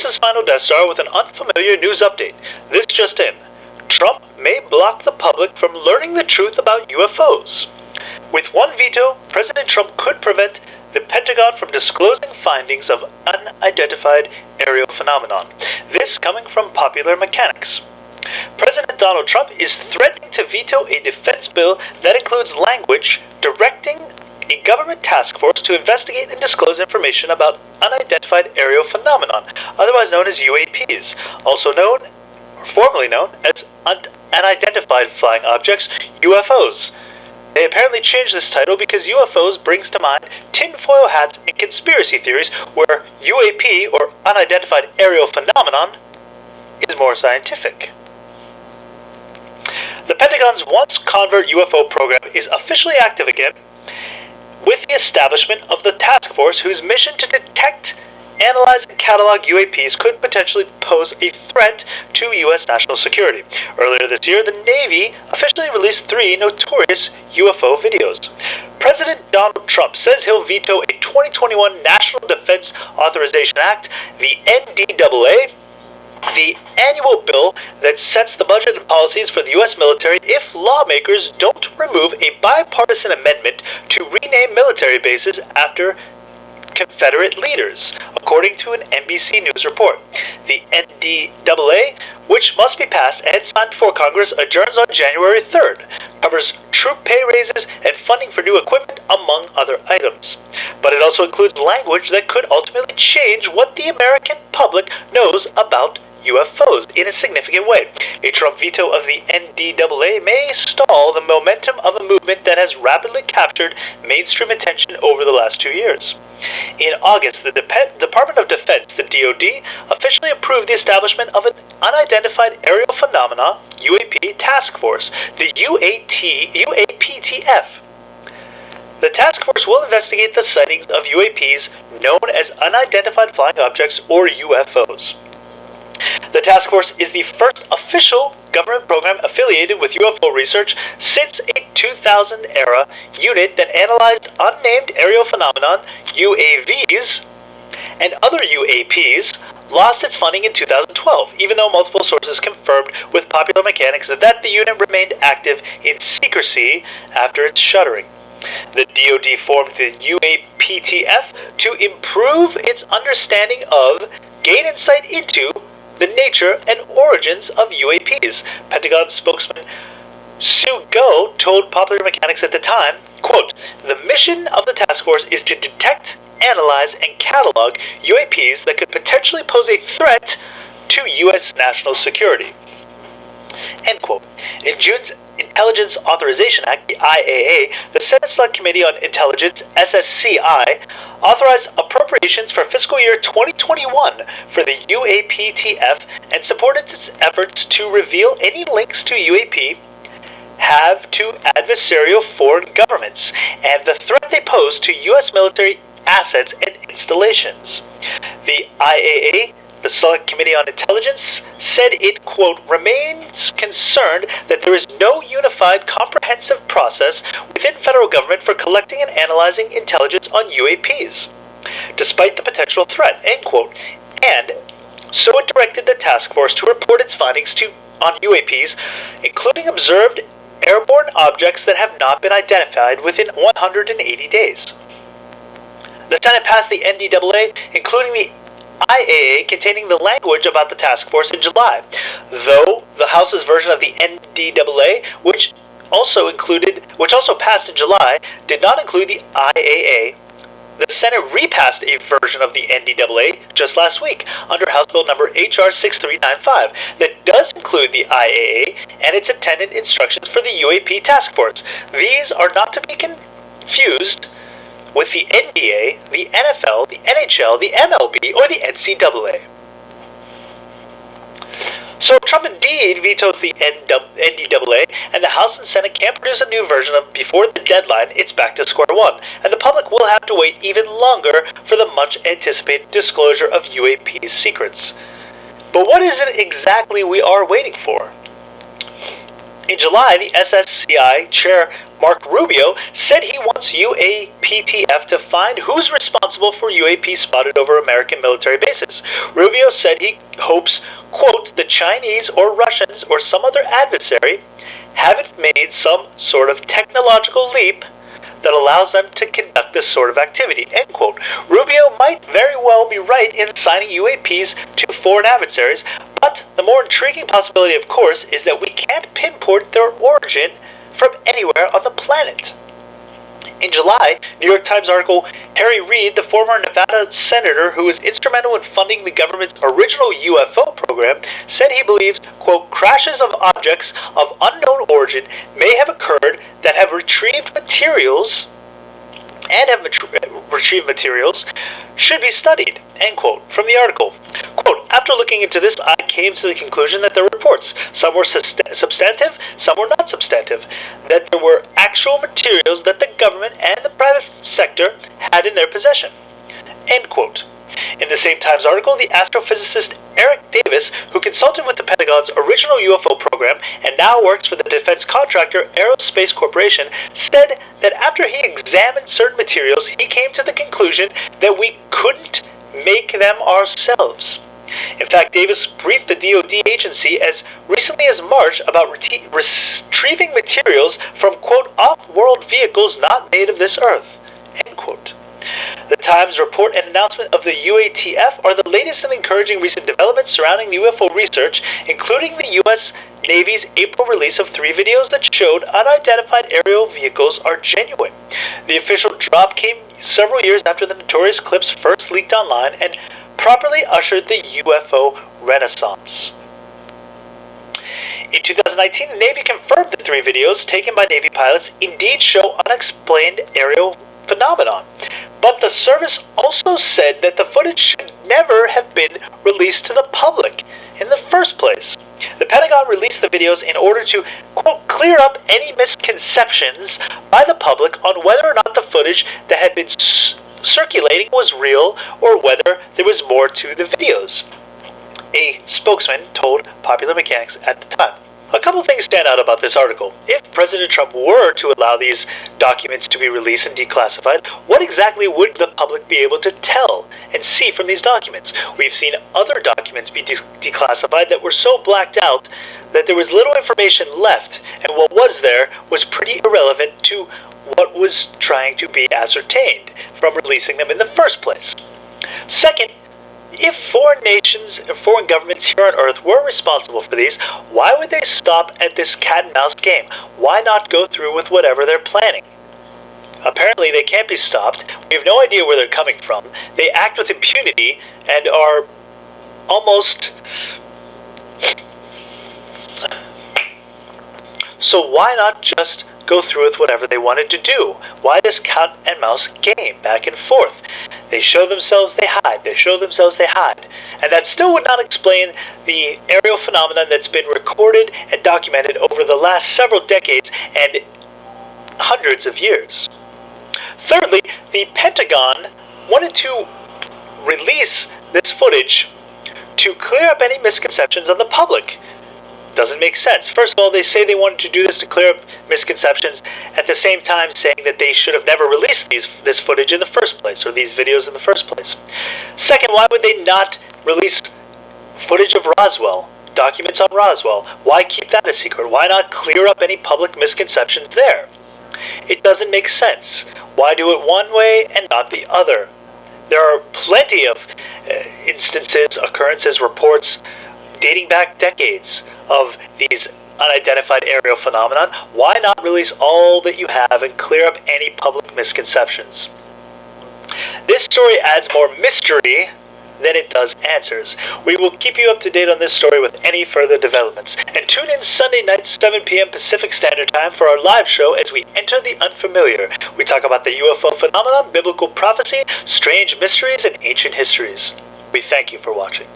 U.S.'s final Death Star with an unfamiliar news update. This just in. Trump may block the public from learning the truth about UFOs. With one veto, President Trump could prevent the Pentagon from disclosing findings of unidentified aerial phenomenon. This coming from Popular Mechanics. President Donald Trump is threatening to veto a defense bill that includes language directing a government task force to investigate and disclose information about unidentified aerial phenomenon, otherwise known as UAPs, also known, or formerly known, as unidentified flying objects, UFOs. They apparently changed this title because UFOs brings to mind tinfoil hats and conspiracy theories, where UAP, or unidentified aerial phenomenon, is more scientific. The Pentagon's once convert UFO program is officially active again, with the establishment of the task force whose mission to detect, analyze, and catalog UAPs could potentially pose a threat to U.S. national security. Earlier this year, the Navy officially released 3 notorious UFO videos. President Donald Trump says he'll veto a 2021 National Defense Authorization Act, the NDAA, the annual bill that sets the budget and policies for the U.S. military if lawmakers don't remove a bipartisan amendment to rename military bases after Confederate leaders, according to an NBC News report. The NDAA, which must be passed and signed before Congress, adjourns on January 3rd, covers troop pay raises and funding for new equipment, among other items. But it also includes language that could ultimately change what the American public knows about UFOs in a significant way. A Trump veto of the NDAA may stall the momentum of a movement that has rapidly captured mainstream attention over the last 2 years. In August, the Department of Defense, the DoD, officially approved the establishment of an Unidentified Aerial Phenomena UAP Task Force, the UAPTF. The task force will investigate the sightings of UAPs known as Unidentified Flying Objects, or UFOs. The task force is the first official government program affiliated with UFO research since a 2000-era unit that analyzed unnamed aerial phenomenon, UAVs, and other UAPs lost its funding in 2012, even though multiple sources confirmed with Popular Mechanics that the unit remained active in secrecy after its shuttering. The DoD formed the UAPTF to improve its understanding of, gain insight into, the nature and origins of UAPs. Pentagon spokesman Sue Go told Popular Mechanics at the time, quote, "The mission of the task force is to detect, analyze, and catalog UAPs that could potentially pose a threat to U.S. national security." End quote. In June's Intelligence Authorization Act, the IAA, the Senate Select Committee on Intelligence, SSCI, authorized appropriations for fiscal year 2021 for the UAPTF and supported its efforts to reveal any links to UAP have to adversarial foreign governments and the threat they pose to U.S. military assets and installations. The IAA, the Select Committee on Intelligence, said it, quote, remains concerned that there is no unified, comprehensive process within federal government for collecting and analyzing intelligence on UAPs, despite the potential threat, end quote. And so it directed the task force to report its findings on UAPs, including observed airborne objects that have not been identified within 180 days. The Senate passed the NDAA, including the IAA, containing the language about the task force in July, though the House's version of the NDAA, which also passed in July, did not include the IAA. The Senate repassed a version of the NDAA just last week under House Bill number HR 6395 that does include the IAA and its attendant instructions for the UAP task force. These are not to be confused with the NBA, the NFL, the NHL, the MLB, or the NCAA. So if Trump indeed vetoes the NDAA, and the House and Senate can't produce a new version of before the deadline, it's back to square one, and the public will have to wait even longer for the much-anticipated disclosure of UAP's secrets. But what is it exactly we are waiting for? In July, the SSCI chair Mark Rubio said he wants UAPTF to find who's responsible for UAP spotted over American military bases. Rubio said he hopes, quote, the Chinese or Russians or some other adversary haven't made some sort of technological leap that allows them to conduct this sort of activity, end quote. Rubio might very well be right in assigning UAPs to foreign adversaries, but the more intriguing possibility, of course, is that we can't pinpoint their origin from anywhere on the planet. In July, New York Times article, Harry Reid, the former Nevada senator who was instrumental in funding the government's original UFO program, said he believes, quote, crashes of objects of unknown origin may have occurred that have retrieved materials should be studied, end quote, from the article. Quote, after looking into this, I came to the conclusion that the reports, some were substantive, some were not substantive, that there were actual materials that the government and the private sector had in their possession, end quote. In the same Times article, the astrophysicist Eric Davis, who consulted with the Pentagon's original UFO program and now works for the defense contractor Aerospace Corporation, said that after he examined certain materials, he came to the conclusion that we couldn't make them ourselves. In fact, Davis briefed the DoD agency as recently as March about retrieving materials from, quote, off-world vehicles not made of this earth, end quote. The Times report and announcement of the UATF are the latest and encouraging recent developments surrounding UFO research, including the U.S. Navy's April release of 3 videos that showed unidentified aerial vehicles are genuine. The official drop came several years after the notorious clips first leaked online and properly ushered the UFO renaissance. In 2019, the Navy confirmed the 3 videos taken by Navy pilots indeed show unexplained aerial phenomenon, but the service also said that the footage should never have been released to the public in the first place. The Pentagon released the videos in order to, quote, clear up any misconceptions by the public on whether or not the footage that had been circulating was real or whether there was more to the videos, a spokesman told Popular Mechanics at the time. A couple things stand out about this article. If President Trump were to allow these documents to be released and declassified, what exactly would the public be able to tell and see from these documents? We've seen other documents be declassified that were so blacked out that there was little information left, and what was there was pretty irrelevant to what was trying to be ascertained from releasing them in the first place. Second, if foreign nations and foreign governments here on Earth were responsible for these, why would they stop at this cat and mouse game? Why not go through with whatever they're planning? Apparently they can't be stopped. We have no idea where they're coming from. They act with impunity and are almost... So why not just go through with whatever they wanted to do? Why this cat and mouse game, back and forth? They show themselves, they hide. They show themselves, they hide. And that still would not explain the aerial phenomenon that's been recorded and documented over the last several decades and hundreds of years. Thirdly, the Pentagon wanted to release this footage to clear up any misconceptions of the public. Doesn't make sense. First of all, they say they wanted to do this to clear up misconceptions, at the same time saying that they should have never released this footage in the first place, or these videos in the first place. Second, why would they not release footage of Roswell, documents on Roswell? Why keep that a secret? Why not clear up any public misconceptions there? It doesn't make sense. Why do it one way and not the other? There are plenty of instances, occurrences, reports dating back decades of these unidentified aerial phenomenon. Why not release all that you have and clear up any public misconceptions? This story adds more mystery than it does answers. We will keep you up to date on this story with any further developments. And tune in Sunday night, 7 p.m. Pacific Standard Time for our live show as we enter the unfamiliar. We talk about the UFO phenomenon, biblical prophecy, strange mysteries, and ancient histories. We thank you for watching.